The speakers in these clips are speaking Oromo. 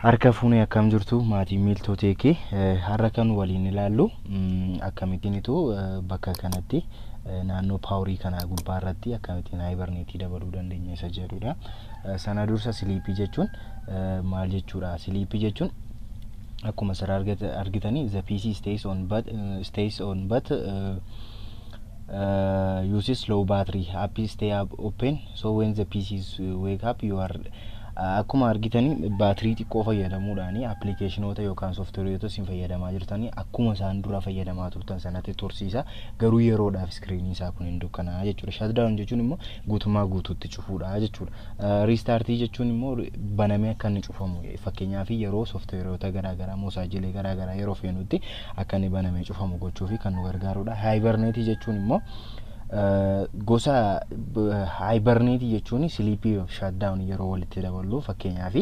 Harka fuunee akkam jirtu maatii Miiltoo teekee har'a kan waliin ilaallu akkamittiinitu bakka kanatti naannoo paaworii kana gubbaa irratti akkamittiin haayibarneetii dabaluu dandeenya isa jedhudha. Sana dursa siliipii jechuun maal jechuudha? Siliipii jechuun akkuma sirraa argitanii the PC stays on but uses low battery. App stay open, so when the PCs wake up you are akkuma argitanii baatirii xiqqoo fayyadamuudhaan appilikeeshinoota yookaan sooftiweeroota isin fayyadamaa jirtanii akkuma isaan dura fayyadamaa turtan sanatti tursiisa. Garuu yeroodhaaf iskiriinii isaa kun hin dukkanaa jechuudha. Shutdown jechuun immoo guutummaa guutuutti cufuudha jechuudha. Riistartii jechuun immoo banamee akka inni cufamu fakkeenyaaf yeroo sooftiweeroota garaagaraa moosaajilee garaagaraa yeroo feenutti akka inni banamee cufamu gochuufi kan nu gargaarudha. Haayibarneetii jechuun immoo gosa haayibarneetii jechuun siliipii shutdown yeroo walitti daballu fakkeenyaaf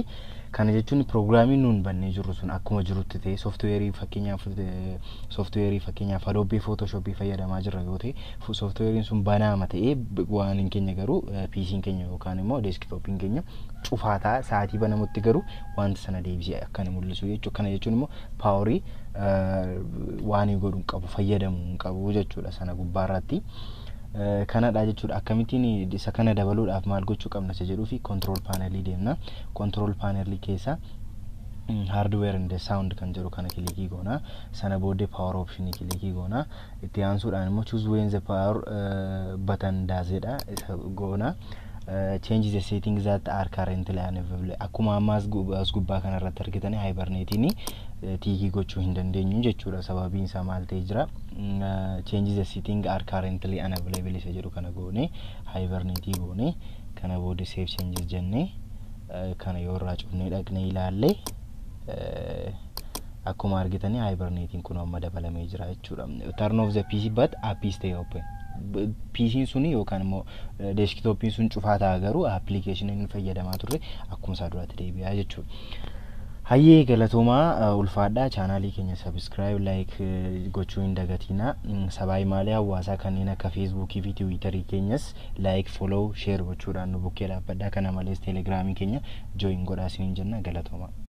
kana jechuun pirogiraamiin nuun bannee jirru sun akkuma jirutti ta'e sooftiweerii fakkeenyaaf Adobe Photoshop fayyadamaa jirra yoo ta'e sooftiweeriin sun banaama ta'ee waan hin keenya garuu PC'n keenya yookaan immoo deeskitooppiin keenya cufaataa sa'aatii banamutti garuu wanta sana deebisee akka inni mul'isu jechuudha. Kana jechuun immoo paaworii waan godhuun qabu fayyadamuu qabu jechuudha sana gubbaarratti. Kanadha jechuudha. Akkamittiin isa kana dabaluudhaaf maal gochuu qabna isa jedhuu fi control panelii deemna. Control panelii keessa hardware and sound kan jedhu kana kilikii goona. Sana booddee power option kilikii goona. Itti aansuudhaan immoo choose when the power button daazeedha isa goona. Change the settings that are currently unavailable. Akkuma ammaas gubbaa kana irratti argitanii haayibarneetiin tiikii gochuu hin dandeenyu jechuudha. Sababiin isaa maal ta'ee jira? Change the setting are currently unavailable isa jedhu kana goone haayibarneetii goone kana booddee save changes jennee kana yoo irraa cufnee dhaqnee ilaalle akkuma argitanii haayibarneetiin kun amma dabalamee jira jechuudha. Turn off the PC but app stay open. PC'n suni yookaan immoo deeskitooppiin sun cufaa ta'a garuu appilikeeshiniin fayyadamaa turre akkuma isaa duraatti deebi'aa jechuudha. Hayyee galatoomaa ulfaadhaa chaanaalii keenya subscribe like gochuu hin dagatinaa. Sabaa himaalee hawaasaa kanneen akka Facebookii fi Twitterii keenyas like follow share gochuudhaan nu bukkee dhaabbadhaa. Kana malees Telegiraamii keenya join godhaa isiniin jenna galatoomaa.